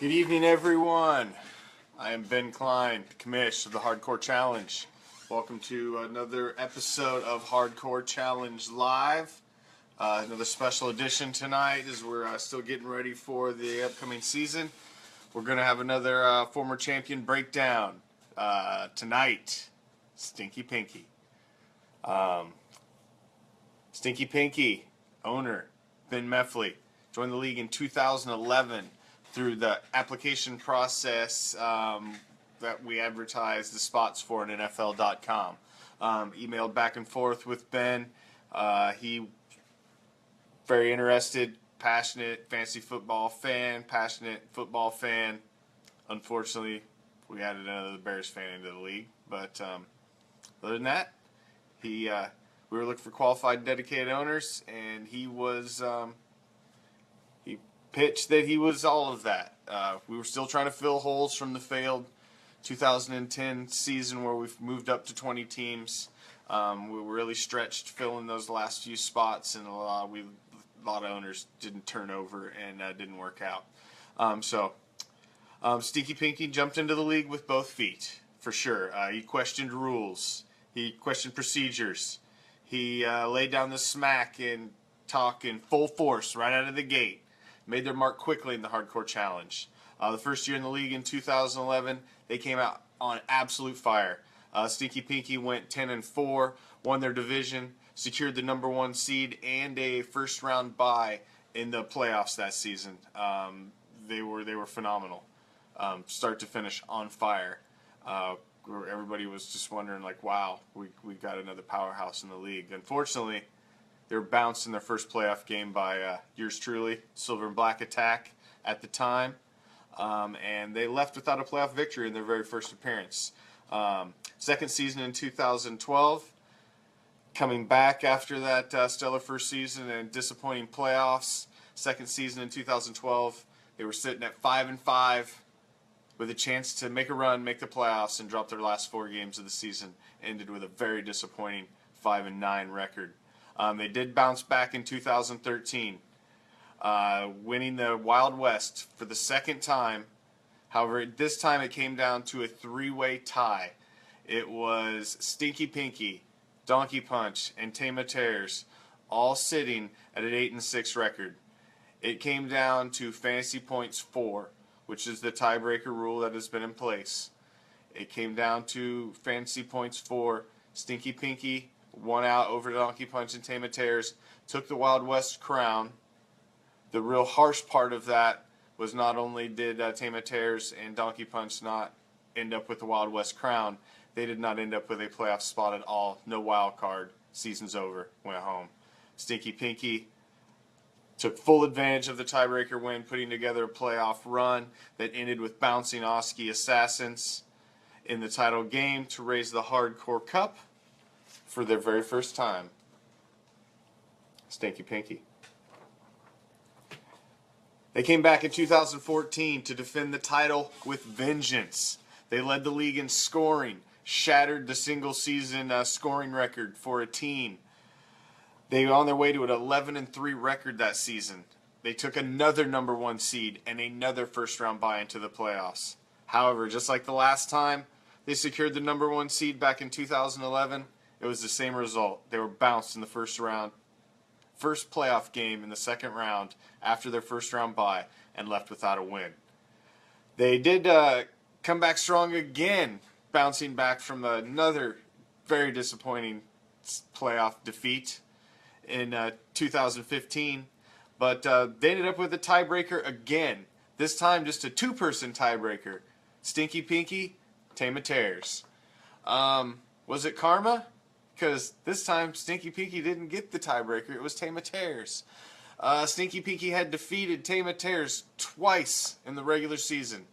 Good evening, everyone. I am Ben Klein, commish of the Hardcore Challenge. Welcome to another episode of Hardcore Challenge Live. Another special edition tonight as we're still getting ready for the upcoming season. We're going to have another former champion breakdown tonight. Stinky Pinky. Stinky Pinky, owner, Ben Meffley, joined the league in 2011 through the application process that we advertised the spots for on NFL.com. Emailed back and forth with Ben. He very interested, passionate fantasy football fan, passionate football fan. Unfortunately, we added another Bears fan into the league. But other than that, we were looking for qualified, dedicated owners, and he was he pitched that he was all of that. We were still trying to fill holes from the failed 2010 season where we've moved up to 20 teams. We were really stretched filling those last few spots, and a lot of owners didn't turn over and didn't work out. Stinky Pinky jumped into the league with both feet, for sure. He questioned rules. He questioned procedures. He laid down the smack and talk in full force right out of the gate. Made their mark quickly in the Hardcore Challenge. The first year in the league in 2011, they came out on absolute fire. Stinky Pinky went 10-4, won their division, secured the number 1 seed and a first-round bye in the playoffs that season. They were phenomenal, start to finish on fire. Everybody was just wondering, like, wow, we got another powerhouse in the league. Unfortunately, they were bounced in their first playoff game by yours truly, Silver and Black Attack at the time, and they left without a playoff victory in their very first appearance. Second season in 2012, coming back after that stellar first season and disappointing playoffs. Second season in 2012, they were sitting at 5-5 with a chance to make a run, make the playoffs, and drop their last 4 games of the season. Ended with a very disappointing 5-9 record. They did bounce back in 2013, winning the Wild West for the second time. However, this time it came down to a 3-way tie. It was Stinky Pinky, Donkey Punch, and Tama Tears all sitting at an 8-6 record. It came down to fantasy points 4, which is the tiebreaker rule that has been in place. It came down to fantasy points 4. Stinky Pinky won out over Donkey Punch and Tama Tears, took the Wild West crown. The real harsh part of that was not only did Tama Tears and Donkey Punch not end up with the Wild West crown, they did not end up with a playoff spot at all. No wild card. Season's over. Went home. Stinky Pinky took full advantage of the tiebreaker win, putting together a playoff run that ended with bouncing Oski Assassins in the title game to raise the Hardcore Cup for their very first time. Stinky Pinky. They came back in 2014 to defend the title with vengeance. They led the league in scoring, shattered the single-season scoring record for a team. They were on their way to an 11-3 record that season. They took another number 1 seed and another first-round bye into the playoffs. However, just like the last time they secured the number 1 seed back in 2011, it was the same result. They were bounced in the first playoff game in the second round after their first-round bye and left without a win. They did come back strong again, bouncing back from another very disappointing playoff defeat in 2015, but they ended up with a tiebreaker again. This time just a 2-person tiebreaker. Stinky Pinky, Tama Tears. Was it karma? Because this time Stinky Pinky didn't get the tiebreaker. It was Tama Tears. Stinky Pinky had defeated Tama Tears twice in the regular season.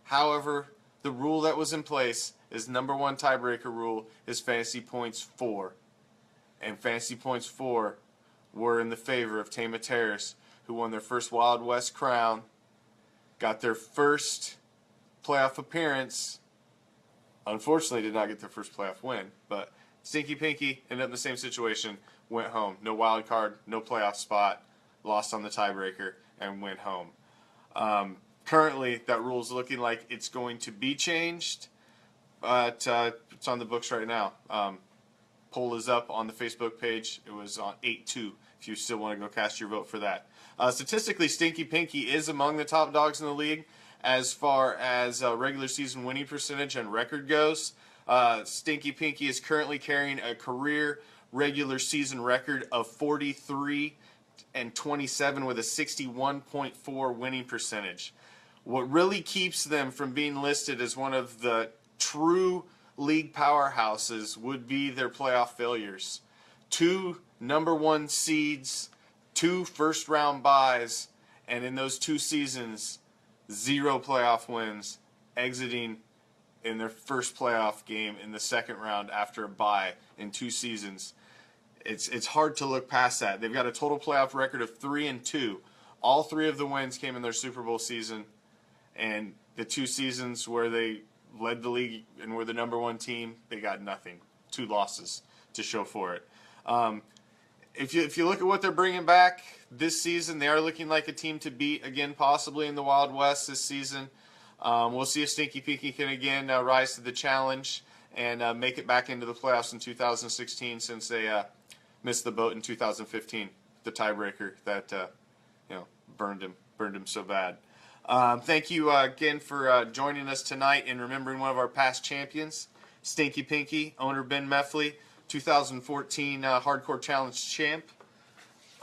However, the rule that was in place is number 1 tiebreaker rule is fantasy points 4. And fantasy points 4 were in the favor of Tama Tears, who won their first Wild West crown, got their first playoff appearance. Unfortunately, did not get their first playoff win, but Stinky Pinky ended up in the same situation, went home. No wild card, no playoff spot, lost on the tiebreaker, and went home. Currently, that rule is looking like it's going to be changed, but it's on the books right now. Poll is up on the Facebook page. It was on 8-2 if you still want to go cast your vote for that. Statistically, Stinky Pinky is among the top dogs in the league as far as regular season winning percentage and record goes. Stinky Pinky is currently carrying a career regular season record of 43-27 with a 61.4 winning percentage. What really keeps them from being listed as one of the true league powerhouses would be their playoff failures. 2 number 1 seeds, 2 first-round byes, and in those 2 seasons, 0 playoff wins, exiting in their first playoff game in the second round after a bye in 2 seasons. It's hard to look past that. They've got a total playoff record of 3-2. All 3 of the wins came in their Super Bowl season, and the 2 seasons where they led the league and were the number 1 team, they got nothing. 2 losses to show for it. If you look at what they're bringing back this season, they are looking like a team to beat again, possibly in the Wild West this season. We'll see if Stinky Pinky can again rise to the challenge and make it back into the playoffs in 2016, since they missed the boat in 2015, the tiebreaker that burned him so bad. Thank you again for joining us tonight and remembering one of our past champions, Stinky Pinky, owner Ben Meffley, 2014 Hardcore Challenge champ.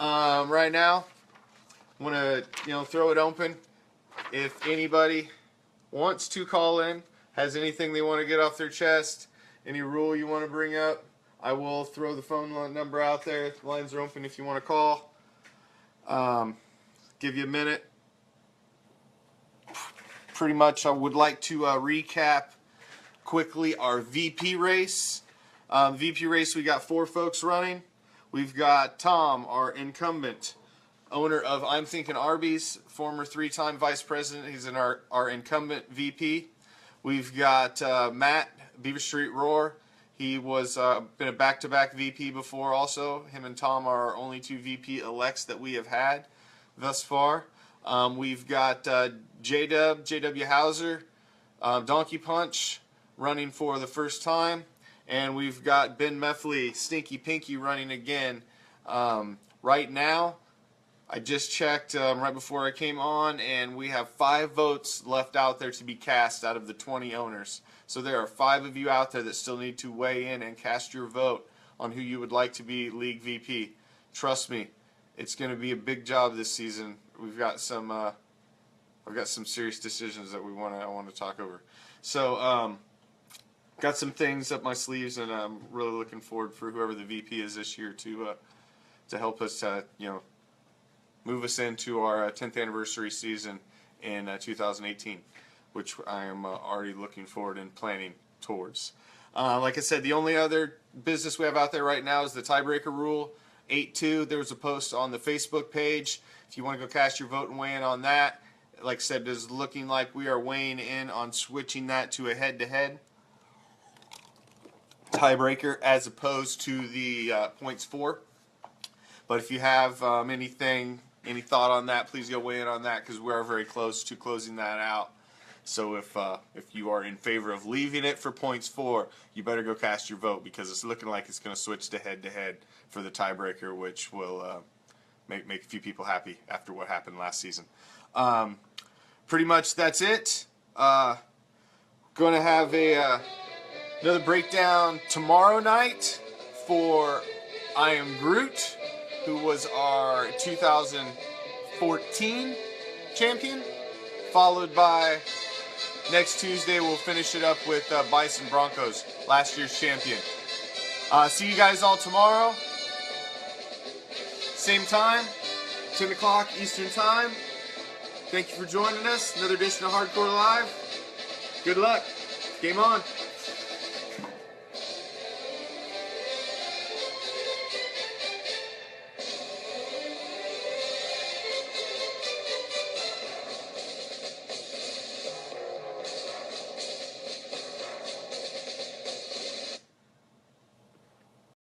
Right now, I want to throw it open. If anybody wants to call in, has anything they want to get off their chest, any rule you want to bring up, I will throw the phone number out there. The lines are open if you want to call. Give you a minute. Pretty much, I would like to recap quickly our VP race. VP race, we got 4 folks running. We've got Tom, our incumbent, owner of I'm Thinking Arby's, former 3-time vice president. He's in our incumbent VP. We've got Matt, Beaver Street Roar. He was been a back-to-back VP before also. Him and Tom are our only 2 VP elects that we have had thus far. We've got JW Hauser, Donkey Punch, running for the first time. And we've got Ben Meffley, Stinky Pinky, running again. Right now, I just checked right before I came on, and we have 5 votes left out there to be cast out of the 20 owners. So there are 5 of you out there that still need to weigh in and cast your vote on who you would like to be League VP. Trust me, it's going to be a big job this season. We've got some, I've got some serious decisions that I want to talk over. So, got some things up my sleeves, and I'm really looking forward for whoever the VP is this year to help us, move us into our 10th anniversary season in 2018, which I am already looking forward and planning towards. Like I said, the only other business we have out there right now is the tiebreaker rule, 8-2. There was a post on the Facebook page. If you want to go cast your vote and weigh in on that, like I said, it is looking like we are weighing in on switching that to a head-to-head tiebreaker as opposed to the points 4. But if you have any thought on that, please go weigh in on that, because we are very close to closing that out. So if you are in favor of leaving it for points 4, you better go cast your vote, because it's looking like it's going to switch to head-to-head for the tiebreaker, which will make a few people happy after what happened last season. Pretty much that's it. Going to have another breakdown tomorrow night for I Am Groot, who was our 2014 champion, followed by next Tuesday we'll finish it up with Bison Broncos, last year's champion. See you guys all tomorrow, same time, 10 o'clock Eastern Time. Thank you for joining us. Another edition of Hardcore Live. Good luck. Game on.